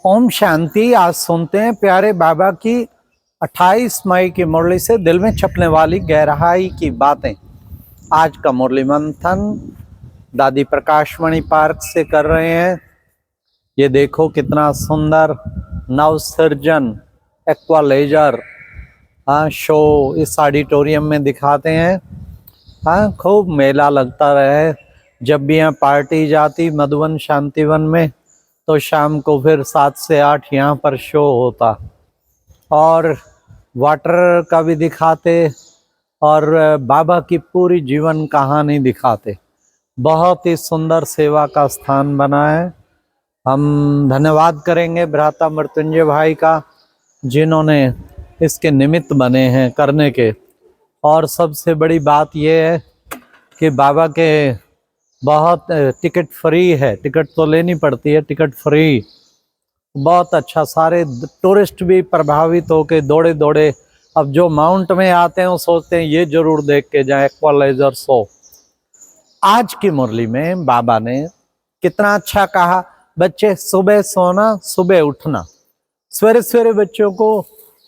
ओम शांति। आज सुनते हैं प्यारे बाबा की 28 मई की मुरली से दिल में छपने वाली गहराई की बातें। आज का मुरली मंथन दादी प्रकाशमणि पार्क से कर रहे हैं। ये देखो कितना सुंदर नवसृजन एक्वालेजर शो इस ऑडिटोरियम में दिखाते हैं। खूब मेला लगता रहे। जब भी यहाँ पार्टी जाती मधुबन शांतिवन में तो शाम को फिर 7 से 8 यहाँ पर शो होता और वाटर का भी दिखाते और बाबा की पूरी जीवन कहानी दिखाते। बहुत ही सुंदर सेवा का स्थान बना है। हम धन्यवाद करेंगे भ्राता मृत्युंजय भाई का, जिन्होंने इसके निमित्त बने हैं करने के। और सबसे बड़ी बात यह है कि बाबा के बहुत टिकट फ्री है, टिकट तो लेनी पड़ती है, टिकट फ्री। बहुत अच्छा, सारे टूरिस्ट भी प्रभावित होके दौड़े दौड़े अब जो माउंट में आते हैं वो सोचते हैं ये जरूर देख के जाए एक्वालाइजर शो। आज की मुरली में बाबा ने कितना अच्छा कहा, बच्चे सुबह सोना सुबह उठना, सवेरे सवेरे बच्चों को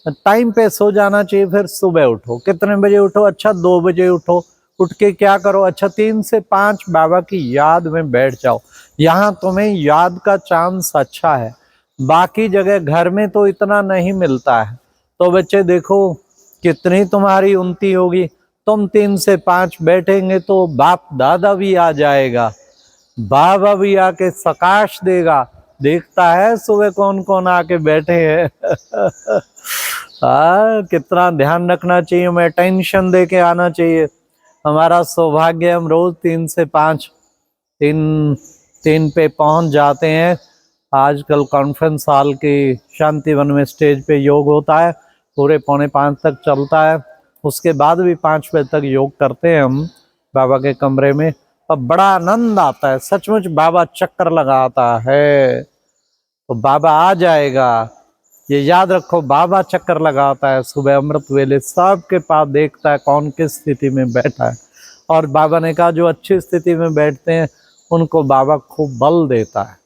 टाइम पे सो जाना चाहिए, फिर सुबह उठो। कितने बजे उठो? अच्छा 2 बजे उठो। उठ के क्या करो? अच्छा 3 से 5 बाबा की याद में बैठ जाओ। यहाँ तुम्हें याद का चांस अच्छा है, बाकी जगह घर में तो इतना नहीं मिलता है। तो बच्चे देखो कितनी तुम्हारी उन्नति होगी। तुम 3 से 5 बैठेंगे तो बाप दादा भी आ जाएगा, बाबा भी आके सकाश देगा, देखता है सुबह कौन कौन आके बैठे हैं। कितना ध्यान रखना चाहिए, हमें टेंशन दे के आना चाहिए। हमारा सौभाग्य हम रोज 3 से 5 तीन पे पहुंच जाते हैं। आजकल कॉन्फ्रेंस हॉल की शांतिवन में स्टेज पे योग होता है, पूरे 4:45 तक चलता है। उसके बाद भी 5 बजे तक योग करते हैं हम बाबा के कमरे में, और बड़ा आनंद आता है। सचमुच बाबा चक्कर लगाता है तो बाबा आ जाएगा, ये याद रखो। बाबा चक्कर लगाता है सुबह अमृत वेले, सबके पास देखता है कौन किस स्थिति में बैठा है। और बाबा ने कहा जो अच्छी स्थिति में बैठते हैं उनको बाबा खूब बल देता है,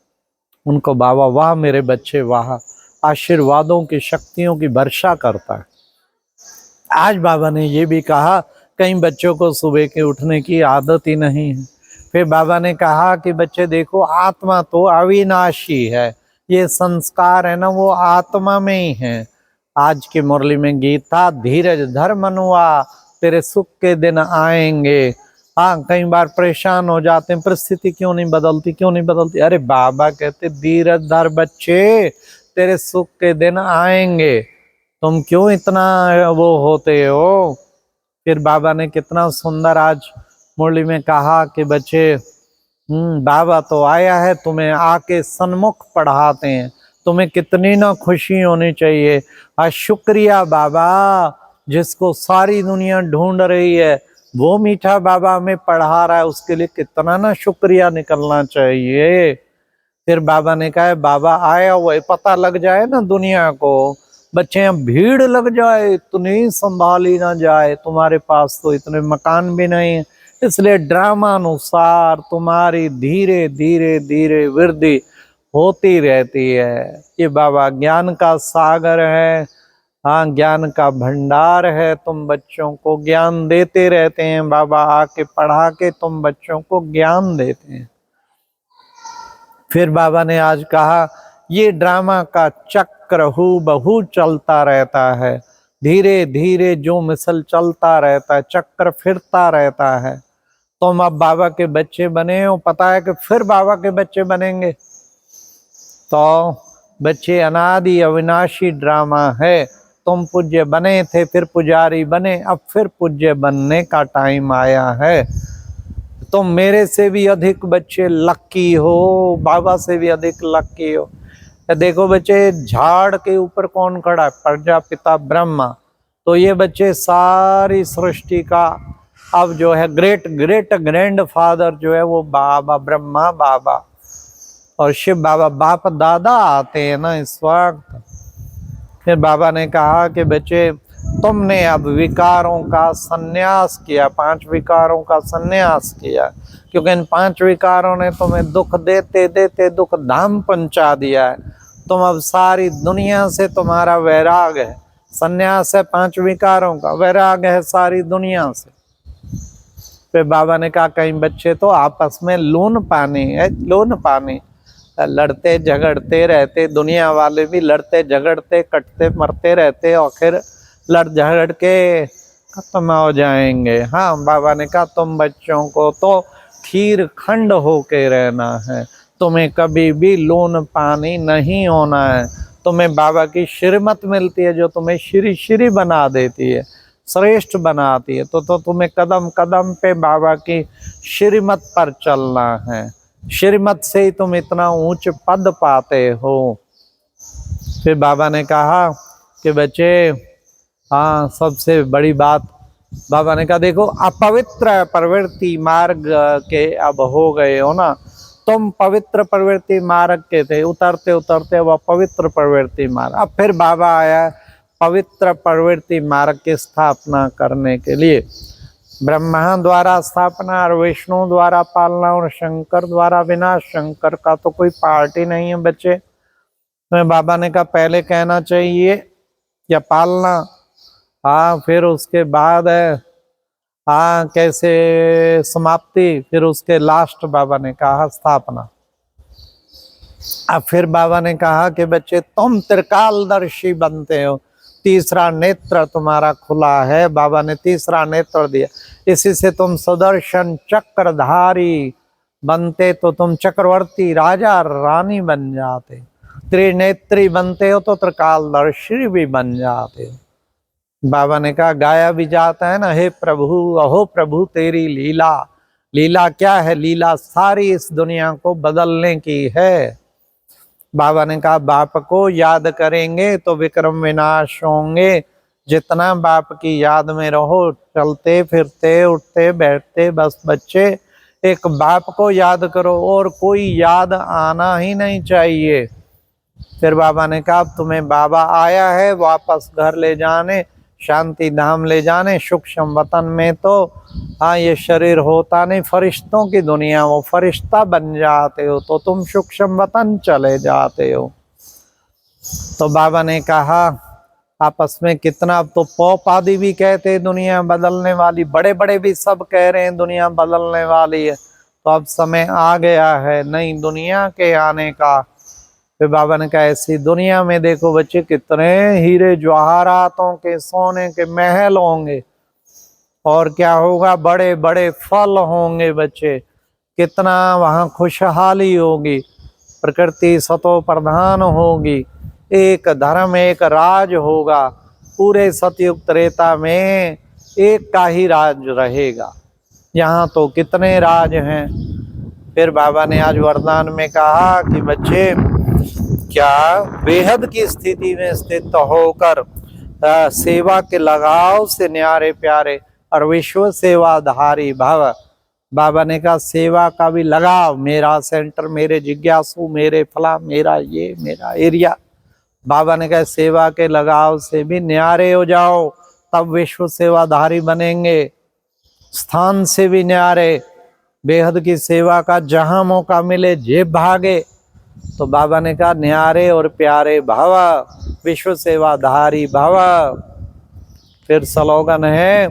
उनको बाबा वाह मेरे बच्चे वाह आशीर्वादों की शक्तियों की वर्षा करता है। आज बाबा ने ये भी कहा कई बच्चों को सुबह के उठने की आदत ही नहीं है। फिर बाबा ने कहा कि बच्चे देखो आत्मा तो अविनाशी है, ये संस्कार है ना वो आत्मा में ही है। आज की मुरली में गीत था धीरज धर मनुआ तेरे सुख के दिन आएंगे। कई बार परेशान हो जाते हैं, परिस्थिति क्यों नहीं बदलती, क्यों नहीं बदलती। अरे बाबा कहते धीरज धर बच्चे, तेरे सुख के दिन आएंगे, तुम क्यों इतना वो होते हो। फिर बाबा ने कितना सुंदर आज मुरली में कहा कि बच्चे बाबा तो आया है, तुम्हें आके सन्मुख पढ़ाते हैं, तुम्हें कितनी ना खुशी होनी चाहिए। आज शुक्रिया बाबा, जिसको सारी दुनिया ढूंढ रही है वो मीठा बाबा हमें पढ़ा रहा है, उसके लिए कितना ना शुक्रिया निकलना चाहिए। फिर बाबा ने कहा बाबा आया हुआ पता लग जाए ना दुनिया को, बच्चे यहाँ भीड़ लग जाए, इतनी संभाली ना जाए, तुम्हारे पास तो इतने मकान भी नहीं है, इसलिए ड्रामा अनुसार तुम्हारी धीरे धीरे धीरे वृद्धि होती रहती है। ये बाबा ज्ञान का सागर है, ज्ञान का भंडार है। तुम बच्चों को ज्ञान देते रहते हैं, बाबा आके पढ़ा के तुम बच्चों को ज्ञान देते हैं। फिर बाबा ने आज कहा ये ड्रामा का चक्र हूबहू चलता रहता है, धीरे धीरे जो मिसल चलता रहता है, चक्र फिरता रहता है। तुम अब बाबा के बच्चे बने हो, पता है कि फिर बाबा के बच्चे बनेंगे। तो बच्चे अनादि अविनाशी ड्रामा है। तुम पूज्य बने थे, फिर पुजारी बने, अब फिर पूज्य बनने का टाइम आया है। तुम मेरे से भी अधिक बच्चे लक्की हो, बाबा से भी अधिक लक्की हो। देखो बच्चे झाड़ के ऊपर कौन खड़ा है? प्रजापिता ब्रह्मा। तो ये बच्चे सारी सृष्टि का अब जो है ग्रेट ग्रेट ग्रैंड फादर जो है वो बाबा ब्रह्मा बाबा और शिव बाबा बाप दादा आते हैं ना इस वक्त। फिर बाबा ने कहा कि बच्चे तुमने अब विकारों का संन्यास किया, 5 विकारों का संन्यास किया, क्योंकि इन 5 विकारों ने तुम्हें दुख देते देते दुख धाम पहुंचा दिया है। तुम अब सारी दुनिया से तुम्हारा वैराग है। संन्यास है 5 विकारों का, वैराग है सारी दुनिया से। फिर बाबा ने कहा कहीं बच्चे तो आपस में लोन पानी लड़ते झगड़ते रहते, दुनिया वाले भी लड़ते झगड़ते कटते मरते रहते, और फिर लड़ झगड़ के खत्म हो जाएंगे। हाँ, बाबा ने कहा तुम बच्चों को तो खीर खंड होके रहना है, तुम्हें कभी भी लोन पानी नहीं होना है। तुम्हें बाबा की श्रीमत मिलती है जो तुम्हें श्री श्री बना देती है, श्रेष्ठ बनाती है। तो तुम्हें कदम कदम पे बाबा की श्रीमत पर चलना है। श्रीमत से ही तुम इतना ऊंच पद पाते हो। फिर बाबा ने कहा कि बच्चे, हाँ, सबसे बड़ी बात बाबा ने कहा देखो, अपवित्र प्रवृत्ति मार्ग के अब हो गए हो ना, तुम पवित्र प्रवृत्ति मार्ग के थे, उतरते उतरते अब पवित्र प्रवृत्ति मार्ग। अब फिर बाबा आया पवित्र प्रवृत्ति मार्ग की स्थापना करने के लिए। ब्रह्मा द्वारा स्थापना और विष्णु द्वारा पालना और शंकर द्वारा विनाश। शंकर का तो कोई पार्टी नहीं है बच्चे। तो बाबा ने कहा पहले कहना चाहिए या पालना, हाँ, फिर उसके बाद है हाँ कैसे समाप्ति, फिर उसके लास्ट बाबा ने कहा स्थापना। अब फिर बाबा ने कहा कि बच्चे तुम त्रिकालदर्शी बनते हो, तीसरा नेत्र तुम्हारा खुला है। बाबा ने तीसरा नेत्र दिया, इसी से तुम सुदर्शन चक्रधारी बनते तो तुम चक्रवर्ती राजा रानी बन जाते। त्रिनेत्री बनते हो तो त्रिकालदर्शी भी बन जाते हो। बाबा ने कहा गाया भी जाता है ना, हे प्रभु, अहो प्रभु तेरी लीला। लीला क्या है? लीला सारी इस दुनिया को बदलने की है। बाबा ने कहा बाप को याद करेंगे तो विक्रम विनाश होंगे। जितना बाप की याद में रहो, चलते फिरते उठते बैठते, बस बच्चे एक बाप को याद करो और कोई याद आना ही नहीं चाहिए। फिर बाबा ने कहा तुम्हें बाबा आया है वापस घर ले जाने, शांति धाम ले जाने। सूक्ष्म वतन में तो हाँ ये शरीर होता नहीं, फरिश्तों की दुनिया, वो फरिश्ता बन जाते हो तो तुम सूक्ष्म वतन चले जाते हो। तो बाबा ने कहा आपस में कितना, अब तो पॉप आदि भी कहते दुनिया बदलने वाली, बड़े बड़े भी सब कह रहे हैं दुनिया बदलने वाली है। तो अब समय आ गया है नई दुनिया के आने का। फिर बाबा ने कहा ऐसी दुनिया में देखो बच्चे कितने हीरे जवाहरातों के सोने के महल होंगे, और क्या होगा, बड़े बड़े फल होंगे बच्चे, कितना वहाँ खुशहाली होगी, प्रकृति सतो प्रधान होगी, एक धर्म एक राज होगा। पूरे सतयुग त्रेता में एक का ही राज रहेगा। यहाँ तो कितने राज हैं। फिर बाबा ने आज वरदान में कहा कि बच्चे क्या बेहद की स्थिति में स्थित होकर सेवा के लगाव से न्यारे प्यारे और विश्व सेवाधारी भव। बाबा ने कहा सेवा का भी लगाव, मेरा सेंटर, मेरे जिज्ञासु, मेरे फला, मेरा ये, मेरा एरिया। बाबा ने कहा सेवा के लगाव से भी न्यारे हो जाओ, तब विश्व सेवाधारी बनेंगे। स्थान से भी न्यारे, बेहद की सेवा का जहां मौका मिले जेब भागे। तो बाबा ने कहा न्यारे और प्यारे भव, विश्व सेवाधारी भव। फिर स्लोगन है,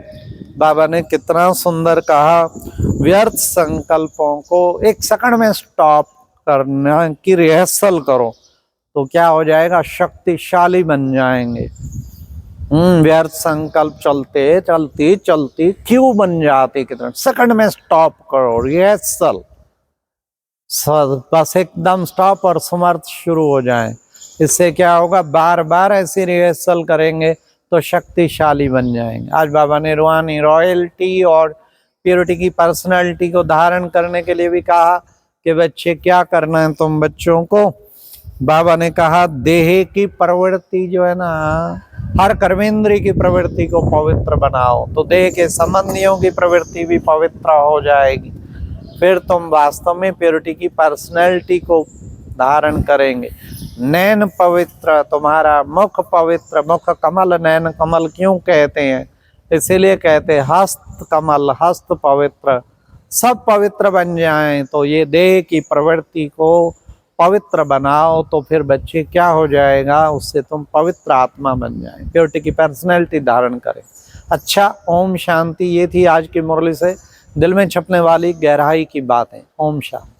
बाबा ने कितना सुंदर कहा, व्यर्थ संकल्पों को 1 सेकंड में स्टॉप करना की रिहर्सल करो तो क्या हो जाएगा, शक्तिशाली बन जाएंगे। व्यर्थ संकल्प चलते चलती चलती क्यों बन जाते, कितना सेकंड में स्टॉप करो, रिहर्सल, बस एकदम स्टॉप और समर्थ शुरू हो जाए। इससे क्या होगा, बार बार ऐसी रिहर्सल करेंगे तो शक्तिशाली बन जाएंगे। आज बाबा ने रूहानी रॉयल्टी और प्योरिटी की पर्सनालिटी को धारण करने के लिए भी कहा कि बच्चे क्या करना है तुम बच्चों को। बाबा ने कहा देह की प्रवृत्ति जो है ना, हर कर्मेंद्रिय की प्रवृत्ति को पवित्र बनाओ तो देह के संबंधियों की प्रवृत्ति भी पवित्र हो जाएगी। फिर तुम वास्तव में प्योरिटी की पर्सनैलिटी को धारण करेंगे। नैन पवित्र, तुम्हारा मुख पवित्र, मुख कमल नैन कमल क्यों कहते हैं, इसीलिए कहते हैं हस्त कमल, हस्त पवित्र, सब पवित्र बन जाएं तो ये देह की प्रवृत्ति को पवित्र बनाओ तो फिर बच्चे क्या हो जाएगा, उससे तुम पवित्र आत्मा बन जाए, प्योरिटी की पर्सनैलिटी धारण करें। अच्छा, ओम शांति। ये थी आज की मुरली से दिल में छपने वाली गहराई की बातें। ओम शांति।